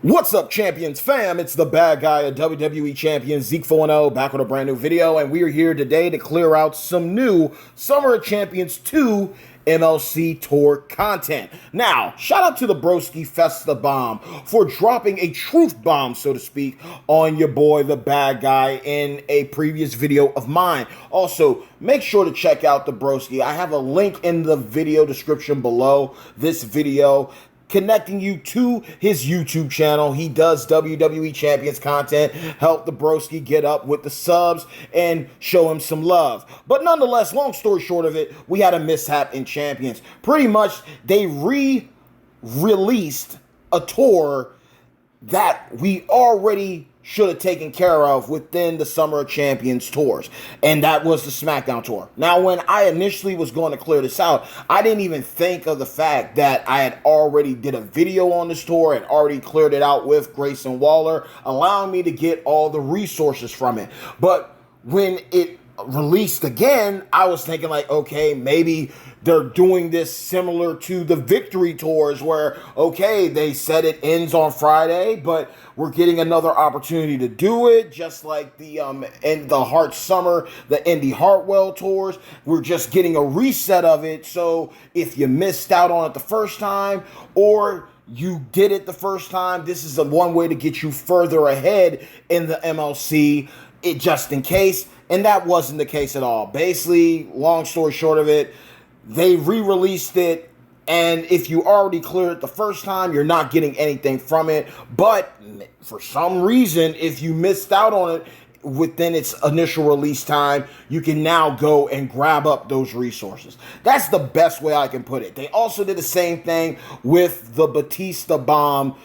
What's up, Champions fam? It's the bad guy, a WWE Champion, Zeke 4-0, back with a brand new video, and we are here today to clear out some new Summer of Champions 2 MLC Tour content. Now, shout out to the Broski Festa Bomb for dropping a truth bomb, so to speak, on your boy, the bad guy, in a previous video of mine. Also, make sure to check out the Broski. I have a link in the video description below this video, connecting you to his YouTube channel. He does WWE Champions content. Help the broski get up with the subs and show him some love. But nonetheless, long story short of it, we had a mishap in Champions. Pretty much, they re-released a tour that we already should have taken care of within the Summer of Champions tours, and that was the SmackDown tour. Now, when I initially was going to clear this out, I didn't even think of the fact that I had already did a video on this tour and already cleared it out with Grayson Waller, allowing me to get all the resources from it. But when it released again, I was thinking like, okay, maybe they're doing this similar to the Victory tours where, okay, they said it ends on Friday, but we're getting another opportunity to do it, just like the Heart Summer, the Indy Hartwell tours. We're just getting a reset of it. So if you missed out on it the first time, or you did it the first time, this is the one way to get you further ahead in the MLC, just in case. And that wasn't the case at all. Basically, long story short of it, they re-released it, and if you already cleared it the first time, you're not getting anything from it. But for some reason, if you missed out on it within its initial release time, you can now go and grab up those resources. That's the best way I can put it. They also did the same thing with the Batista Bomb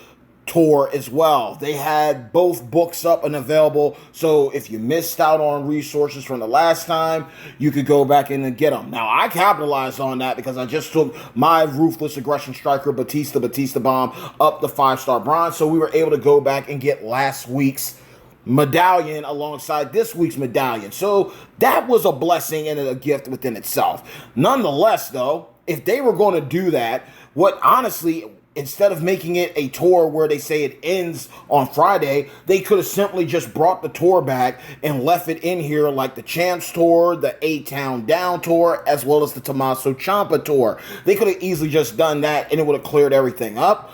tour as well. They had both books up and available, so if you missed out on resources from the last time, you could go back in and get them. Now, I capitalized on that because I just took my Ruthless Aggression Striker Batista Bomb up the 5-star bronze, so we were able to go back and get last week's medallion alongside this week's medallion. So that was a blessing and a gift within itself. Nonetheless, though, if they were going to do that, instead of making it a tour where they say it ends on Friday, they could have simply just brought the tour back and left it in here like the Champs Tour, the A-Town Down Tour, as well as the Tommaso Ciampa Tour. They could have easily just done that and it would have cleared everything up.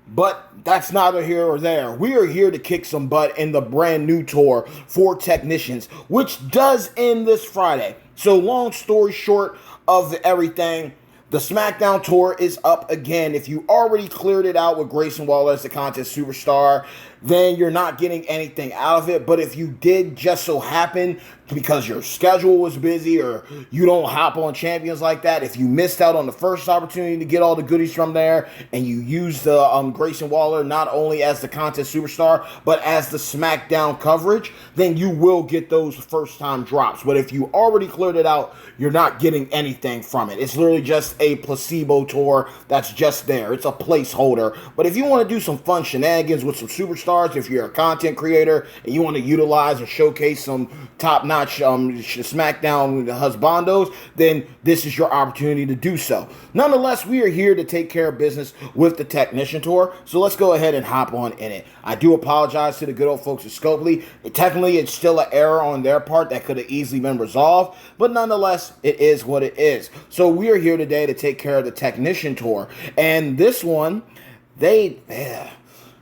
But that's neither here or there. We are here to kick some butt in the brand new tour for technicians, which does end this Friday. So long story short of everything, the SmackDown tour is up again. If you already cleared it out with Grayson Waller as the contest superstar, then you're not getting anything out of it. But if you did just so happen, because your schedule was busy or you don't hop on Champions like that, if you missed out on the first opportunity to get all the goodies from there and you used the Grayson Waller not only as the contest superstar but as the SmackDown coverage, then you will get those first time drops. But if you already cleared it out, you're not getting anything from it. It's literally just a placebo tour that's just there. It's a placeholder. But if you want to do some fun shenanigans with some superstars, if you're a content creator and you want to utilize and showcase some top-notch SmackDown husbandos, then this is your opportunity to do so. Nonetheless, we are here to take care of business with the Technician Tour, so let's go ahead and hop on in it. I do apologize to the good old folks at Scopely. Technically, it's still an error on their part that could have easily been resolved, but nonetheless, it is what it is. So we are here today to take care of the Technician Tour, and this one,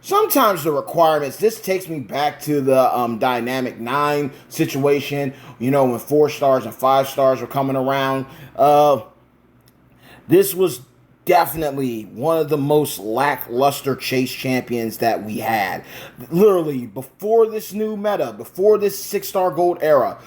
sometimes the requirements, this takes me back to the Dynamic 9 situation, you know, when 4 stars and 5 stars were coming around. This was definitely one of the most lackluster chase champions that we had. Literally, before this new meta, before this 6-star gold era,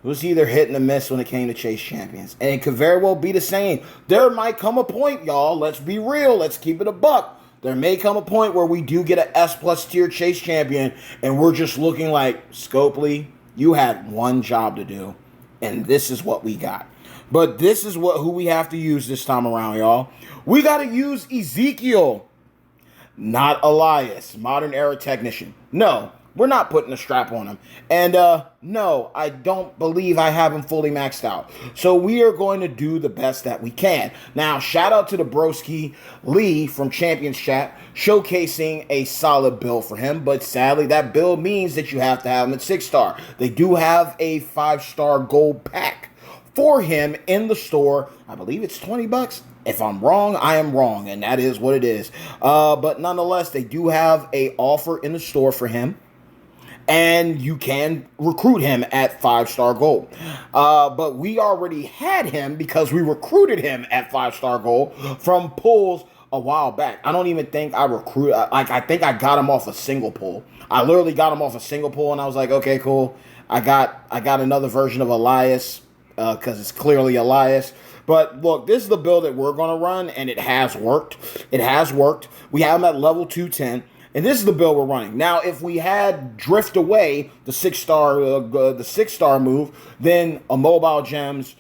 it was either hit and miss when it came to chase champions. And it could very well be the same. There might come a point, y'all, let's be real, let's keep it a buck. There may come a point where we do get an S+ tier chase champion and we're just looking like, Scopely, you had one job to do, and this is what we got. But this is who we have to use this time around, y'all. We got to use Ezekiel, not Elias, modern era technician. No, We're not putting a strap on him. And no, I don't believe I have him fully maxed out. So we are going to do the best that we can. Now, shout out to the broski Lee from Champions Chat, showcasing a solid build for him. But sadly, that build means that you have to have him at 6-star. They do have a 5-star gold pack for him in the store. I believe it's $20. If I'm wrong, I am wrong, and that is what it is. But nonetheless, they do have a offer in the store for him, and you can recruit him at 5-star gold. But we already had him because we recruited him at 5-star gold from pulls a while back. I don't even think I I think I got him off a single pull. I literally got him off a single pull, and I was like, okay, cool. I got another version of Elias, because it's clearly Elias. But look, this is the build that we're going to run, and it has worked. It has worked. We have him at level 210, and this is the build we're running. Now, if we had Drift Away, the 6-star move, then Immobile Gems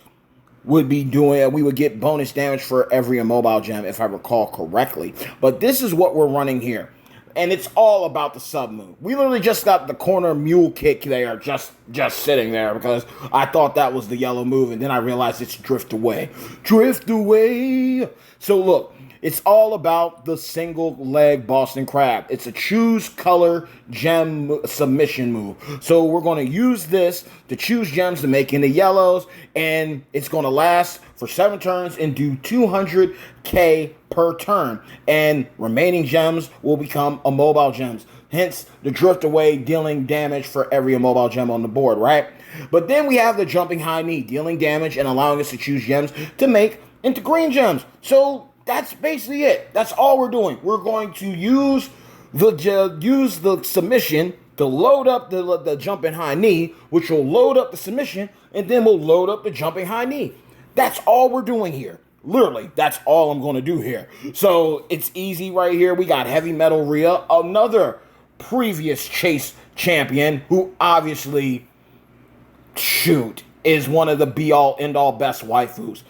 would be doing, we would get bonus damage for every Immobile Gem, if I recall correctly. But this is what we're running here. And it's all about the sub move. We literally just got the corner mule kick there, just sitting there, because I thought that was the yellow move, and then I realized it's Drift Away. Drift Away! So look, it's all about the single leg Boston Crab. It's a choose color gem submission move. So we're going to use this to choose gems to make into yellows, and it's going to last for 7 turns and do 200k per turn. And remaining gems will become immobile gems. Hence the Drift Away, dealing damage for every immobile gem on the board, right? But then we have the jumping high knee, dealing damage and allowing us to choose gems to make into green gems. So that's basically it. That's all we're doing. We're going to use the submission to load up the jumping high knee, which will load up the submission, and then we'll load up the jumping high knee. That's all we're doing here. Literally, that's all I'm going to do here. So it's easy right here. We got Heavy Metal Rhea, another previous Chase champion, who obviously, is one of the be-all, end-all best waifus.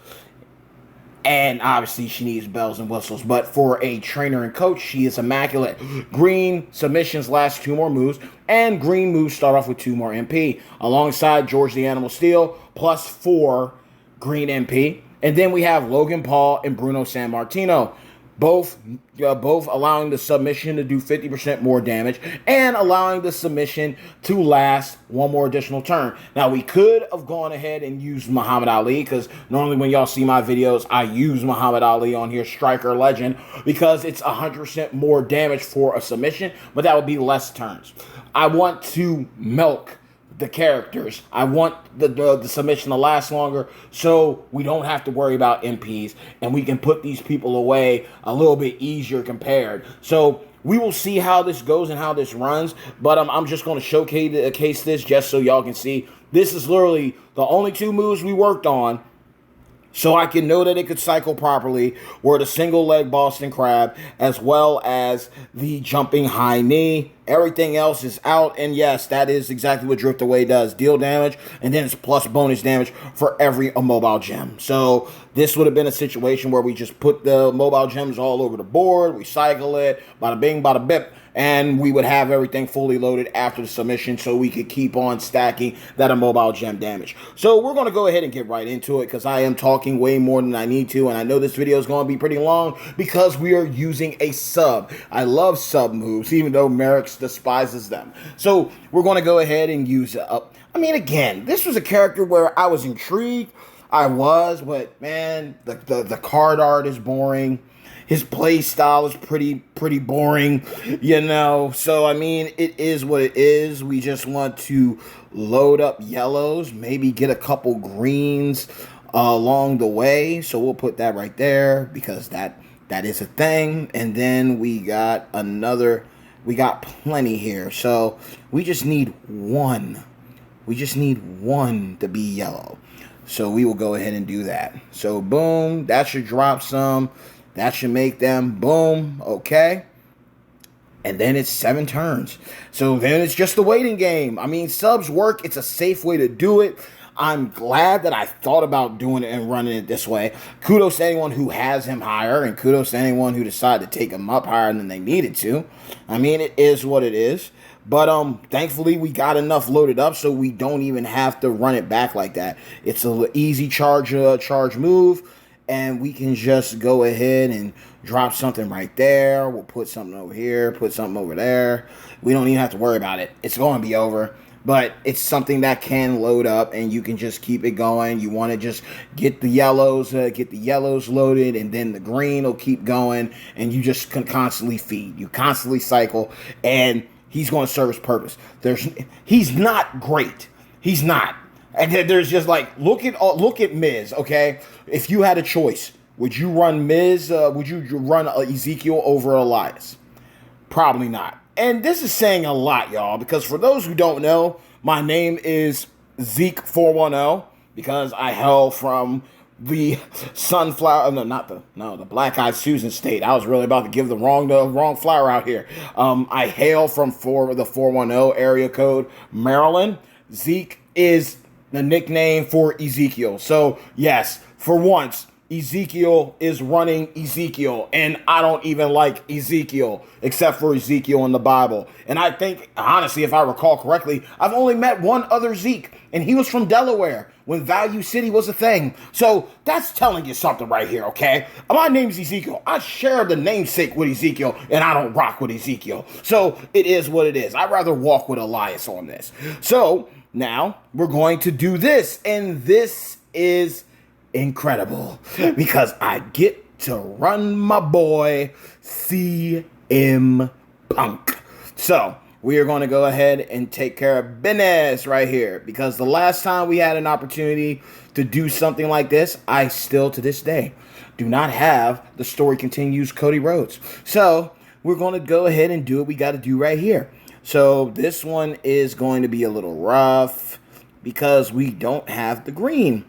And obviously, she needs bells and whistles. But for a trainer and coach, she is immaculate. Green submissions last 2 more moves. And green moves start off with 2 more MP. Alongside George the Animal Steel, plus 4 green MP. And then we have Logan Paul and Bruno Sammartino. Both allowing the submission to do 50% more damage and allowing the submission to last 1 more additional turn. Now, we could have gone ahead and used Muhammad Ali, because normally when y'all see my videos, I use Muhammad Ali on here, Striker Legend, because it's 100% more damage for a submission, but that would be less turns. I want to milk the characters. I want the submission to last longer, so we don't have to worry about MPs, and we can put these people away a little bit easier compared. So we will see how this goes and how this runs, but I'm just going to showcase this just so y'all can see. This is literally the only 2 moves we worked on, so I can know that it could cycle properly, were the single leg Boston Crab, as well as the jumping high knee. Everything else is out, and yes, that is exactly what Drift Away does. Deal damage, and then it's plus bonus damage for every immobile gem. So this would have been a situation where we just put the mobile gems all over the board, we cycle it, bada bing, bada bip, and we would have everything fully loaded after the submission, so we could keep on stacking that immobile gem damage. So we're going to go ahead and get right into it, because I am talking way more than I need to, and I know this video is going to be pretty long because we are using a sub. I love sub moves, even though Merrick's despises them. So we're going to go ahead and use it up. I mean, again, this was a character where I was intrigued. But man, the card art is boring. His play style is pretty boring, you know. So, I mean, it is what it is. We just want to load up yellows, maybe get a couple greens along the way. So we'll put that right there, because that is a thing. And then we got plenty here. So we just need 1. We just need 1 to be yellow. So we will go ahead and do that. So boom, that should drop some. That should make them boom, okay? And then it's 7 turns. So then it's just a waiting game. I mean, subs work. It's a safe way to do it. I'm glad that I thought about doing it and running it this way. Kudos to anyone who has him higher, and kudos to anyone who decided to take him up higher than they needed to. I mean, it is what it is. But thankfully we got enough loaded up so we don't even have to run it back like that. It's an easy charge move, and we can just go ahead and drop something right there. We'll put something over here, put something over there. We don't even have to worry about it. It's going to be over. But it's something that can load up, and you can just keep it going. You want to just get the yellows loaded, and then the green will keep going, and you just can constantly feed. You constantly cycle, and he's going to serve his purpose. He's not great. He's not. And there's just like, look at Miz, okay? If you had a choice, would you run Miz? Would you run Ezekiel over Elias? Probably not. And this is saying a lot, y'all, because for those who don't know, my name is Zeke410 because I hail from the the Black Eyed Susan state. I was really about to give the wrong flower out here. I hail from the 410 area code, Maryland. Zeke is the nickname for Ezekiel. So yes, for once, Ezekiel is running Ezekiel, and I don't even like Ezekiel except for Ezekiel in the Bible. And I think, honestly, if I recall correctly, I've only met one other Zeke, and he was from Delaware when Value City was a thing. So that's telling you something right here, okay? My name's Ezekiel. I share the namesake with Ezekiel, and I don't rock with Ezekiel. So it is what it is. I'd rather walk with Elias on this. So now we're going to do this, and this is incredible because I get to run my boy CM Punk. So we are going to go ahead and take care of business right here because the last time we had an opportunity to do something like this, I still to this day do not have the story continues Cody Rhodes. So we're going to go ahead and do what we got to do right here. So this one is going to be a little rough because we don't have the green.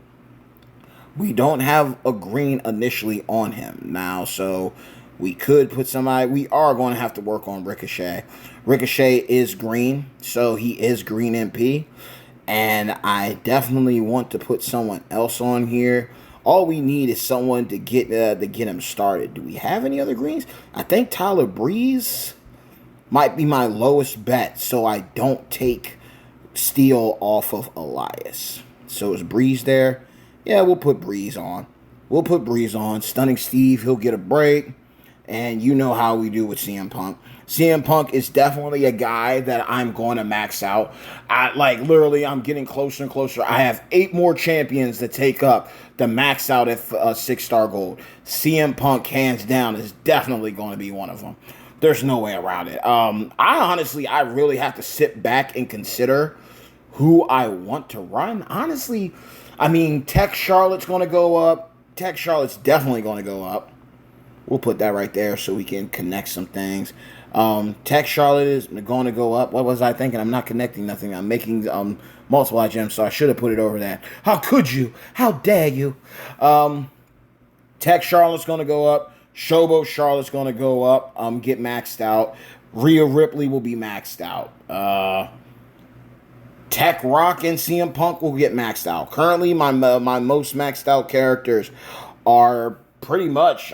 We don't have a green initially on him now, so we could put somebody. We are going to have to work on Ricochet. Ricochet is green, so he is green MP, and I definitely want to put someone else on here. All we need is someone to get him started. Do we have any other greens? I think Tyler Breeze might be my lowest bet, so I don't take Steel off of Elias. So is Breeze there? Yeah, we'll put Breeze on. Stunning Steve, he'll get a break. And you know how we do with CM Punk. CM Punk is definitely a guy that I'm going to max out. I'm getting closer and closer. I have 8 more champions to take up the max out at 6-star gold. CM Punk, hands down, is definitely going to be one of them. There's no way around it. I really have to sit back and consider who I want to run. Honestly, Tech Charlotte's going to go up. Tech Charlotte's definitely going to go up. We'll put that right there so we can connect some things. Tech Charlotte is going to go up. What was I thinking? I'm not connecting nothing. I'm making multiple gems, so I should have put it over that. How could you? How dare you? Tech Charlotte's going to go up. Showboat Charlotte's going to go up. Get maxed out. Rhea Ripley will be maxed out. Tech Rock and CM Punk will get maxed out. Currently, my most maxed out characters are pretty much,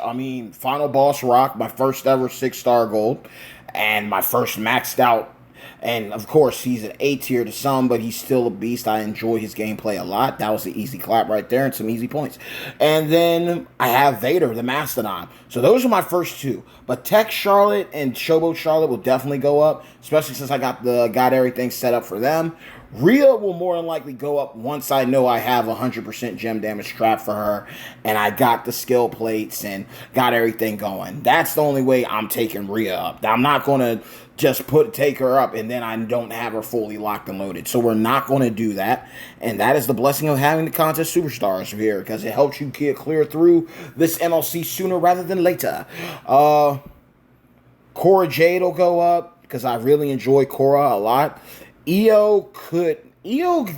Final Boss Rock, my first ever 6-star gold, and my first maxed out. And, of course, he's an A tier to some, but he's still a beast. I enjoy his gameplay a lot. That was an easy clap right there and some easy points. And then I have Vader, the Mastodon. So those are my first 2. But Tech Charlotte and Showboat Charlotte will definitely go up, especially since I got everything set up for them. Rhea will more than likely go up once I know I have 100% gem damage trap for her and I got the skill plates and got everything going. That's the only way I'm taking Rhea up. I'm not going to just take her up and then I don't have her fully locked and loaded. So we're not going to do that. And that is the blessing of having the contest superstars here because it helps you get clear through this MLC sooner rather than later. Cora Jade will go up because I really enjoy Cora a lot. EO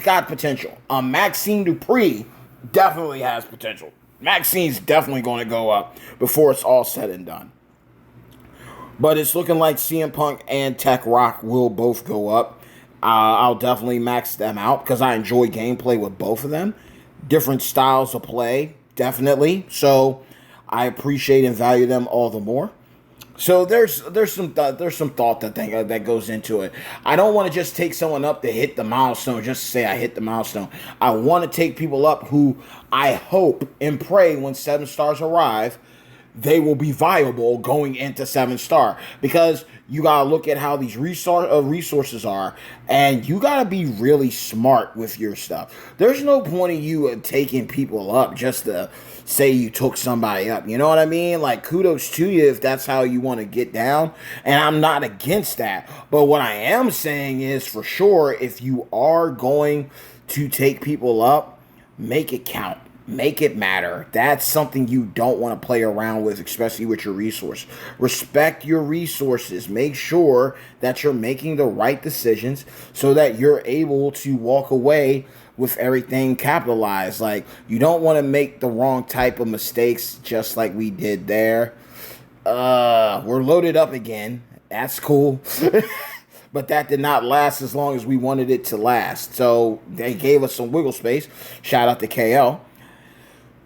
got potential. Maxine Dupree definitely has potential. Maxine's definitely going to go up before it's all said and done. But it's looking like CM Punk and Tech Rock will both go up. I'll definitely max them out because I enjoy gameplay with both of them. Different styles of play, definitely. So I appreciate and value them all the more. So there's some thought that goes into it. I don't want to just take someone up to hit the milestone just to say I hit the milestone. I want to take people up who I hope and pray when 7 stars arrive, they will be viable going into 7 star, because you gotta look at how these resources are, and you gotta be really smart with your stuff. There's no point in you taking people up just to say you took somebody up. You know what I mean? Like, kudos to you if that's how you want to get down, and I'm not against that. But what I am saying is, for sure, if you are going to take people up, make it count. Make it matter. That's something you don't want to play around with, especially with your resource. Respect your resources. Make sure that you're making the right decisions so that you're able to walk away with everything capitalized. Like, you don't want to make the wrong type of mistakes just like we did there. We're loaded up again. That's cool. But that did not last as long as we wanted it to last. So they gave us some wiggle space. Shout out to KL.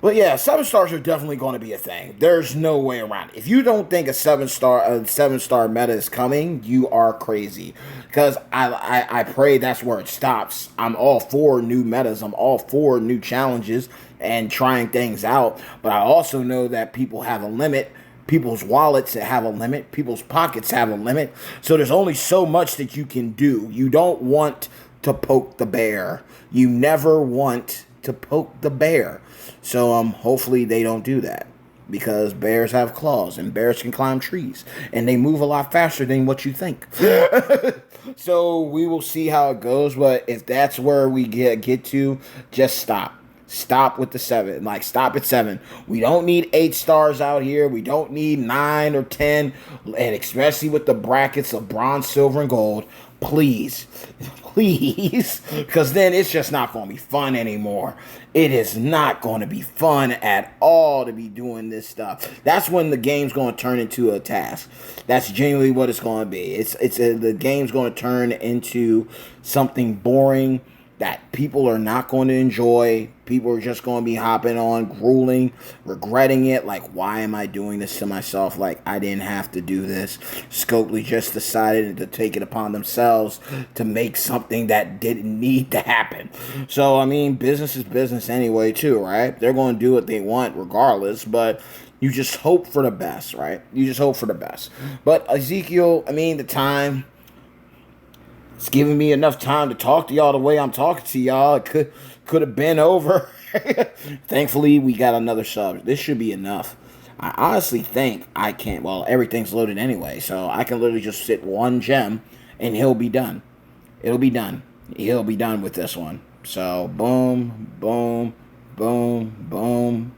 But yeah, 7 stars are definitely going to be a thing. There's no way around it. If you don't think a 7 star meta is coming, you are crazy. Because I pray that's where it stops. I'm all for new metas. I'm all for new challenges and trying things out. But I also know that people have a limit. People's wallets have a limit. People's pockets have a limit. So there's only so much that you can do. You don't want to poke the bear. You never want to poke the bear. So hopefully they don't do that, because bears have claws and bears can climb trees and they move a lot faster than what you think. So we will see how it goes. But if that's where we get to, just stop. Stop with the 7. Like, stop at 7. We don't need 8 stars out here. We don't need 9 or 10. And especially with the brackets of bronze, silver, and gold. Please. Because then it's just not going to be fun anymore. It is not going to be fun at all to be doing this stuff. That's when the game's going to turn into a task. That's genuinely what it's going to be. The game's going to turn into something boring that people are not going to enjoy. People are just going to be hopping on, grueling, regretting it. Like, why am I doing this to myself? Like, I didn't have to do this. Scopely just decided to take it upon themselves to make something that didn't need to happen. So, I mean, business is business anyway, too, right? They're going to do what they want regardless, but you just hope for the best, right? You just hope for the best. But Ezekiel, I mean, the time... it's giving me enough time to talk to y'all the way I'm talking to y'all. It could have been over. Thankfully, we got another sub. This should be enough. I honestly think I can't. Well, everything's loaded anyway, so I can literally just sit 1 gem, and he'll be done. It'll be done. He'll be done with this one. So, boom, boom, boom, boom.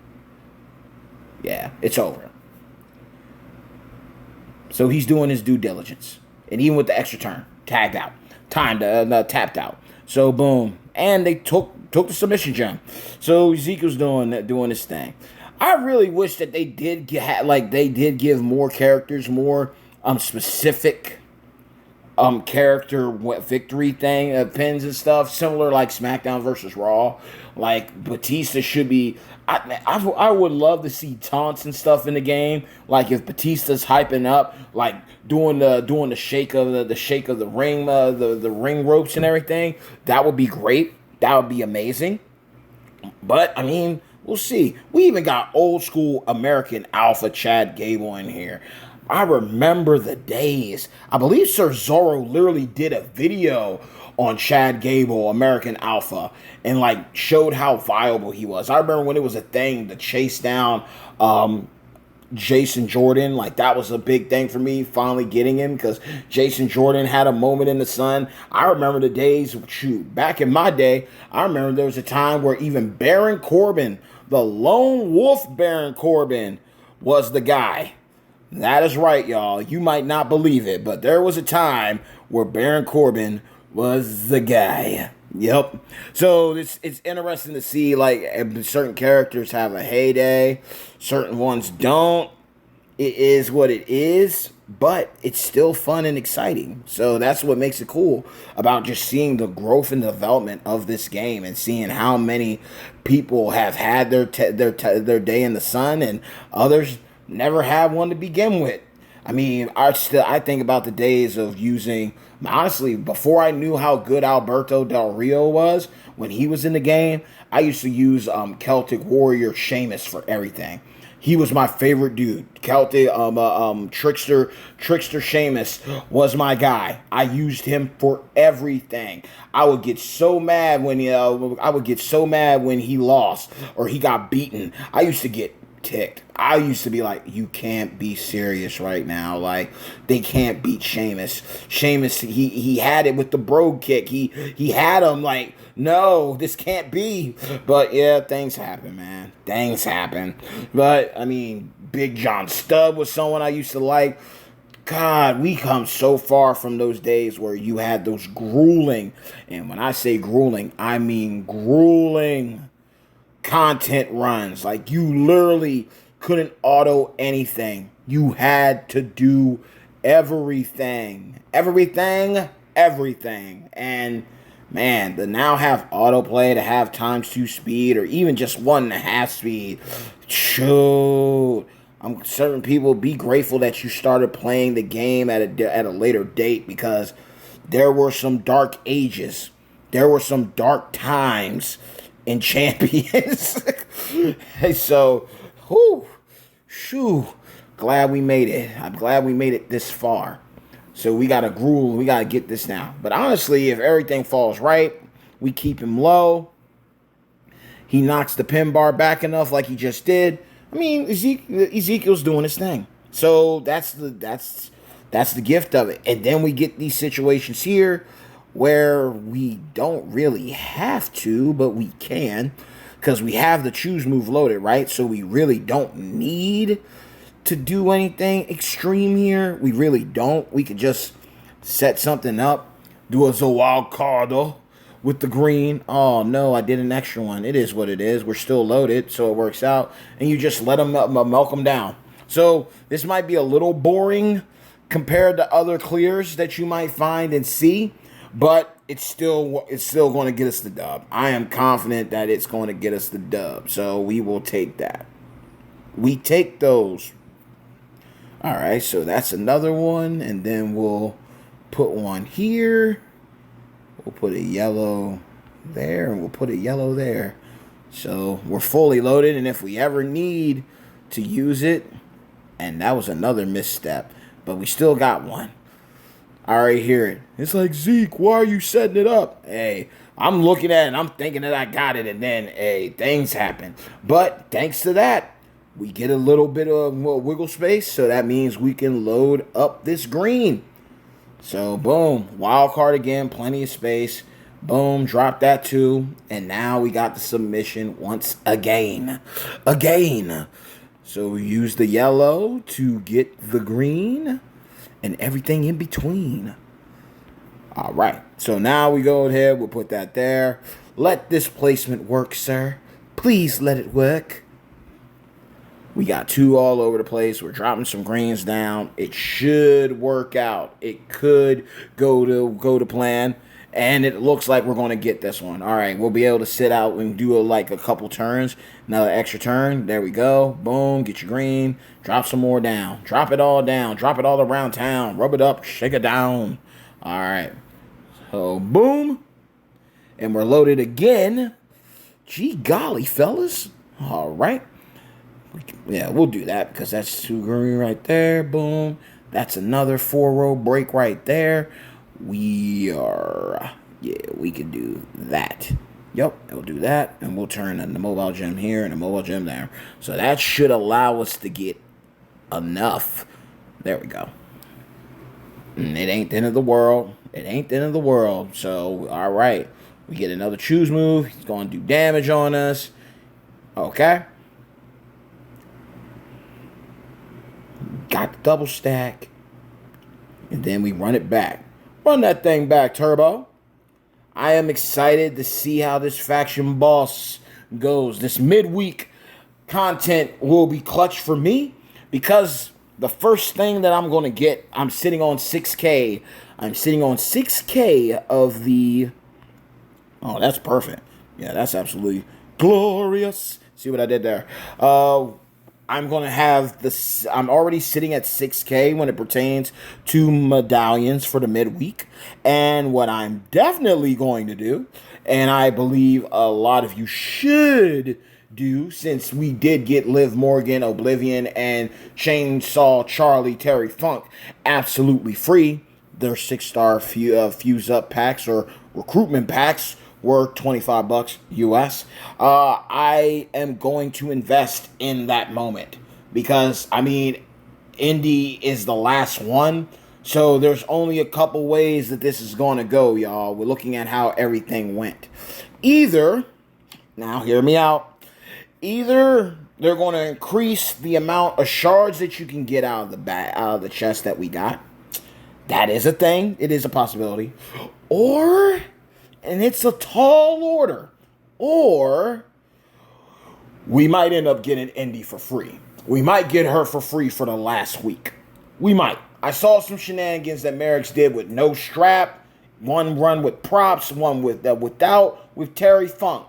Yeah, it's over. So he's doing his due diligence. And even with the extra turn, tagged out. Tapped out. So boom, and they took the submission gem. So Ezekiel's doing his thing. I really wish that they did give more characters more specific character victory thing pins and stuff, similar like SmackDown versus Raw. Like, Batista should be. I would love to see taunts and stuff in the game. Like, if Batista's hyping up, like doing the shake of the ring, the ring ropes and everything. That would be great. That would be amazing. But I mean, we'll see. We even got old school American Alpha Chad Gable in here. I remember the days. I believe Sir Zorro literally did a video on Chad Gable, American Alpha, and like showed how viable he was. I remember when it was a thing to chase down Jason Jordan. Like, that was a big thing for me, finally getting him, because Jason Jordan had a moment in the sun. I remember the days, back in my day, I remember there was a time where even Baron Corbin, the lone wolf Baron Corbin, was the guy. That is right, y'all. You might not believe it, but there was a time where Baron Corbin was the guy. Yep. So it's interesting to see, like, certain characters have a heyday, certain ones don't. It is what it is, but it's still fun and exciting. So that's what makes it cool about just seeing the growth and development of this game and seeing how many people have had their day in the sun and others never had one to begin with. I mean, I think about the days of using, honestly, before I knew how good Alberto Del Rio was when he was in the game, I used to use Celtic Warrior Sheamus for everything. He was my favorite dude. Celtic Trickster Sheamus was my guy. I used him for everything. I would get so mad when he lost or he got beaten. I used to get ticked. I used to be like, you can't be serious right now. Like, they can't beat Sheamus. Sheamus, he had it with the brogue kick. He had him like, no, this can't be. But yeah, things happen, man. Things happen. But I mean, Big John Studd was someone I used to like. God, we come so far from those days where you had those grueling, and when I say grueling, I mean grueling content runs. Like, you literally couldn't auto anything. You had to do everything. And man, to now have autoplay, to have ×2 speed, or even just 1.5 speed, shoot. I'm certain people be grateful that you started playing the game at a later date, because there were some dark ages. There were some dark times in Champions. So, glad we made it. I'm glad we made it this far. So we gotta gruel. We gotta get this now. But honestly, if everything falls right, we keep him low. He knocks the pin bar back enough, like he just did. I mean, Ezekiel's doing his thing. So that's the gift of it. And then we get these situations here where we don't really have to, but we can, because we have the choose move loaded, right? So we really don't need to do anything extreme here. We really don't. We could just set something up, do a Zawalcardo with the green. Oh no, I did an extra one. It is what it is. We're still loaded, so it works out. And you just let them milk them down. So this might be a little boring compared to other clears that you might find and see, but it's still going to get us the dub. I am confident that it's going to get us the dub. So we will take that. We take those. All right, so that's another one, and then we'll put one here. We'll put a yellow there, and we'll put a yellow there. So we're fully loaded, and if we ever need to use it, and that was another misstep, but we still got one. I already hear it. It's like, Zeke, why are you setting it up? Hey, I'm looking at it, and I'm thinking that I got it, and then, hey, things happen. But thanks to that, we get a little bit of more wiggle space, so that means we can load up this green. So, boom, wild card again, plenty of space. Boom, drop that too, and now we got the submission once again. So we use the yellow to get the green and everything in between. All right, so now we go ahead, we'll put that there. Let this placement work, sir. Please let it work. We got two all over the place. We're dropping some greens down. It should work out. It could go to plan. And it looks like we're going to get this one. All right, we'll be able to sit out and do a couple turns. Another extra turn. There we go. Boom, get your green. Drop some more down. Drop it all down. Drop it all around town. Rub it up. Shake it down. All right. So, boom. And we're loaded again. Gee golly, fellas. All right. Yeah, we'll do that because that's two green right there. Boom. That's another 4-row break right there. We can do that. Yep, we'll do that. And we'll turn the mobile gem here and the mobile gem there. So that should allow us to get enough. There we go. And it ain't the end of the world. So, all right. We get another choose move. He's going to do damage on us. Okay. Got the double stack. And then we run it back. Run that thing back, Turbo. I am excited to see how this faction boss goes. This midweek content will be clutch for me because the first thing that I'm going to get, I'm sitting on 6K. I'm sitting on 6K of the... Oh, that's perfect. Yeah, that's absolutely glorious. See what I did there? I'm going to have this. I'm already sitting at 6K when it pertains to medallions for the midweek. And what I'm definitely going to do, and I believe a lot of you should do, since we did get Liv Morgan, Oblivion, and Chainsaw Charlie Terry Funk absolutely free. Their 6-star fuse up packs or recruitment packs were $25 US. I am going to invest in that moment because, I mean, Indy is the last one. So there's only a couple ways that this is going to go, y'all. We're looking at how everything went. Either, now hear me out, either they're going to increase the amount of shards that you can get out of the chest that we got. That is a thing. It is a possibility. Or, and it's a tall order, or we might end up getting Indy for free. We might get her for free for the last week. We might. I saw some shenanigans that Merrick's did with no strap, one run with props, one without with Terry Funk.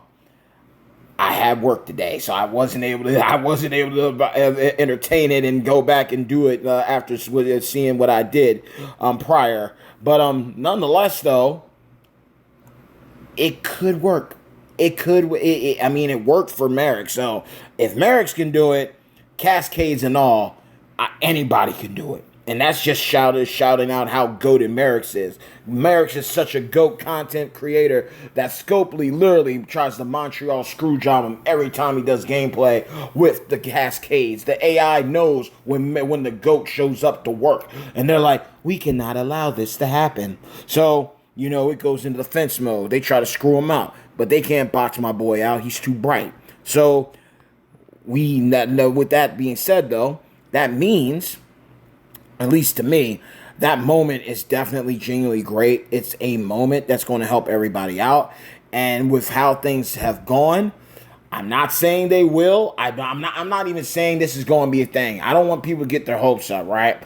I had work today, so I wasn't able to entertain it and go back and do it after seeing what I did prior. But nonetheless, though, it could work. I mean, it worked for Merrick. So if Merrick's can do it, Cascades and all, anybody can do it. And that's just shouting out how goated Merrick's is. Merrick's is such a GOAT content creator that Scopely literally tries to Montreal screw job him every time he does gameplay with the Cascades. The AI knows when the GOAT shows up to work. And they're like, we cannot allow this to happen. So, you know, it goes into defense mode. They try to screw him out. But they can't box my boy out. He's too bright. So, with that being said, though, that means... at least to me, that moment is definitely genuinely great. It's a moment that's going to help everybody out. And with how things have gone, I'm not saying they will. I'm not even saying this is going to be a thing. I don't want people to get their hopes up, right?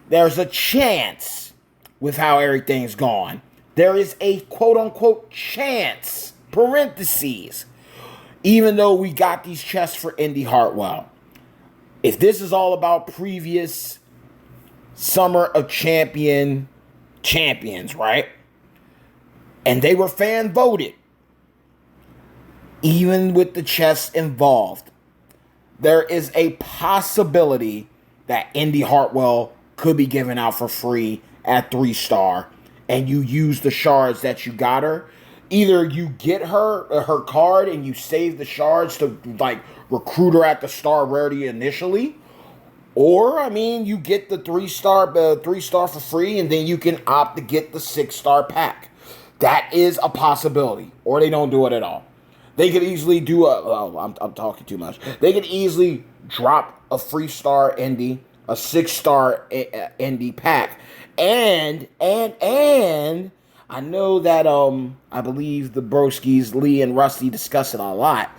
There's a chance with how everything's gone. There is a quote-unquote chance, parentheses, even though we got these chests for Indy Hartwell. If this is all about previous Summer of champions, right? And they were fan voted. Even with the chests involved, there is a possibility that Indy Hartwell could be given out for free at 3-star, and you use the shards that you got her. Either you get her card and you save the shards to like recruit her at the star rarity initially. Or, I mean, you get the 3-star for free, and then you can opt to get the 6-star pack. That is a possibility. Or they don't do it at all. They could easily do I'm talking too much. They could easily drop a free star Indy, a 6-star Indy pack. And I know that I believe the broskies, Lee and Rusty, discuss it a lot.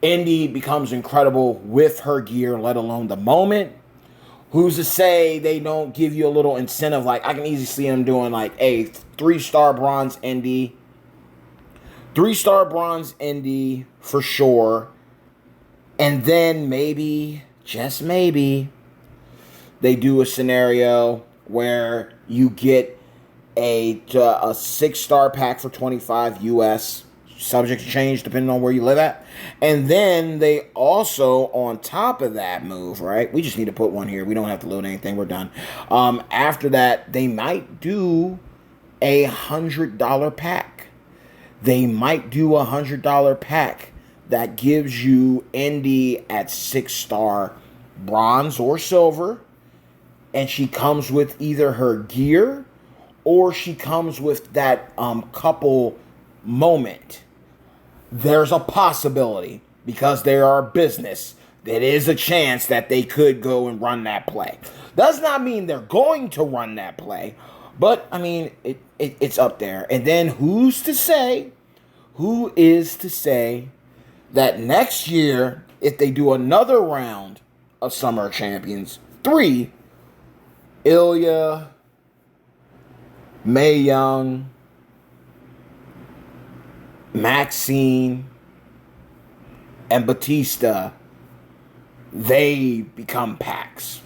Indy becomes incredible with her gear, let alone the moment. Who's to say they don't give you a little incentive? Like, I can easily see them doing like a 3-star bronze Indy. 3-star bronze Indy for sure. And then maybe, just maybe, they do a scenario where you get a 6-star pack for $25 US. Subject to change depending on where you live at. And then they also, on top of that move, right? We just need to put one here. We don't have to load anything. We're done. After that, they might do a $100 pack. They might do a $100 pack that gives you Indy at 6-star bronze or silver. And she comes with either her gear or she comes with that couple moment. There's a possibility, because they are a business, there is a chance that they could go and run that play. Does not mean they're going to run that play, but, I mean, it's up there. And then who is to say that next year, if they do another round of Summer Champions 3, Ilya, Mae Young, Maxine, and Batista, they become packs.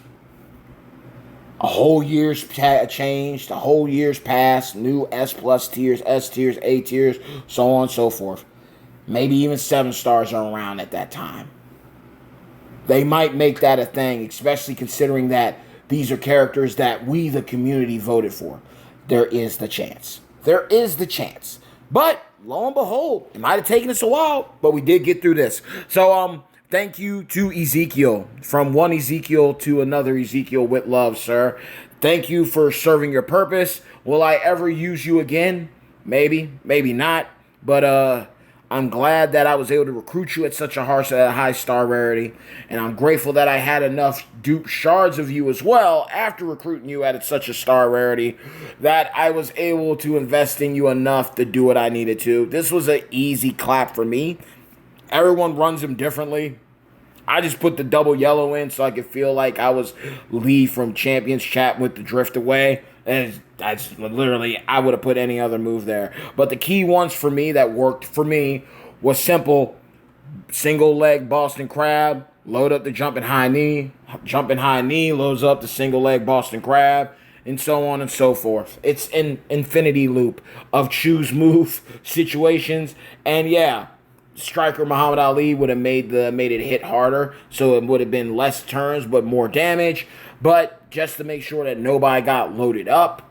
A whole year's changed, a whole year's passed, new S plus tiers, S tiers, A tiers, so on and so forth. Maybe even 7 stars are around at that time. They might make that a thing, especially considering that these are characters that we, the community, voted for. There is the chance. There is the chance. But, lo and behold, it might have taken us a while, but we did get through this. So, thank you to Ezekiel. From one Ezekiel to another Ezekiel with love, sir. Thank you for serving your purpose. Will I ever use you again? Maybe, maybe not. But, I'm glad that I was able to recruit you at such a high star rarity, and I'm grateful that I had enough dupe shards of you as well after recruiting you at such a star rarity that I was able to invest in you enough to do what I needed to. This was an easy clap for me. Everyone runs them differently. I just put the double yellow in so I could feel like I was Lee from Champions Chat with the drift away. And that's literally, I would have put any other move there. But the key ones for me that worked for me was simple. Single leg Boston Crab, load up the jumping high knee. Jumping high knee loads up the single leg Boston Crab, and so on and so forth. It's an infinity loop of choose move situations. And yeah, striker Muhammad Ali would have made it hit harder, so it would have been less turns but more damage. But just to make sure that nobody got loaded up,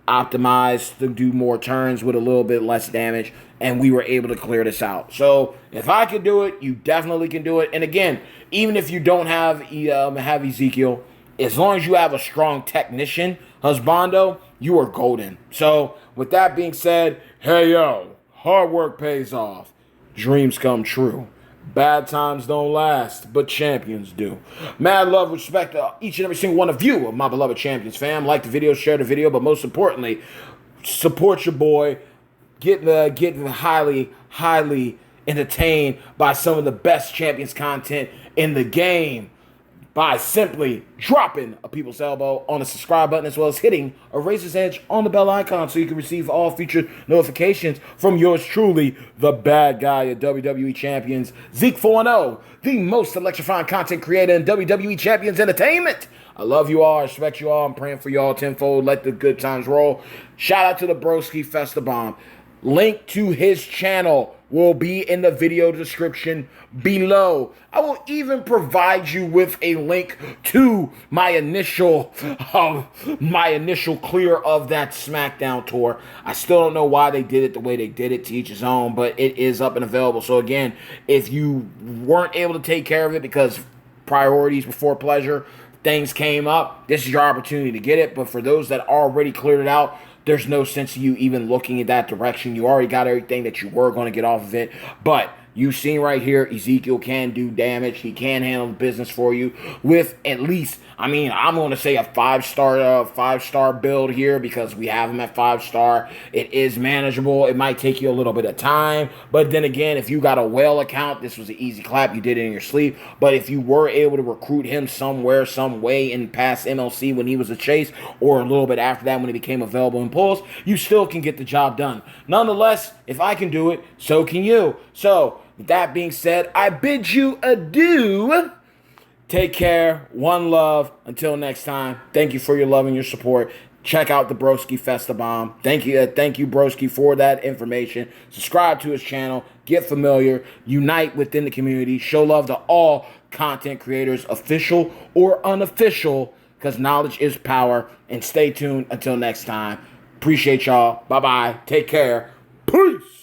optimized to do more turns with a little bit less damage, and we were able to clear this out. So if I could do it, you definitely can do it. And again, even if you don't have Ezekiel, as long as you have a strong technician, husbando, you are golden. So with that being said, hey yo, hard work pays off. Dreams come true. Bad times don't last, but champions do. Mad love, respect to each and every single one of you, of my beloved champions fam. Like the video, share the video, but most importantly, support your boy. Get highly entertained by some of the best champions content in the game by simply dropping a people's elbow on the subscribe button, as well as hitting a razor's edge on the bell icon so you can receive all future notifications from yours truly, the bad guy of WWE Champions, Zeke 4-0, the most electrifying content creator in WWE Champions Entertainment. I love you all. I respect you all. I'm praying for you all tenfold. Let the good times roll. Shout out to the Broski Festabomb. Link to his channel will be in the video description below. I will even provide you with a link to my initial clear of that SmackDown tour. I still don't know why they did it the way they did it, to each his own, but it is up and available. So again, if you weren't able to take care of it because priorities before pleasure, things came up, this is your opportunity to get it. But for those that already cleared it out, there's no sense of you even looking in that direction. You already got everything that you were going to get off of it. But you've seen right here, Ezekiel can do damage. He can handle the business for you with at least, I'm going to say a 5-star build here because we have him at 5-star. It is manageable. It might take you a little bit of time. But then again, if you got a whale account, this was an easy clap. You did it in your sleep. But if you were able to recruit him somewhere, some way in past MLC when he was a chase, or a little bit after that when he became available in pulls, you still can get the job done. Nonetheless, if I can do it, so can you. So, with that being said, I bid you adieu. Take care. One love. Until next time. Thank you for your love and your support. Check out the Broski Festabomb. Thank you, Broski, for that information. Subscribe to his channel. Get familiar. Unite within the community. Show love to all content creators, official or unofficial, because knowledge is power. And stay tuned until next time. Appreciate y'all. Bye-bye. Take care. Peace.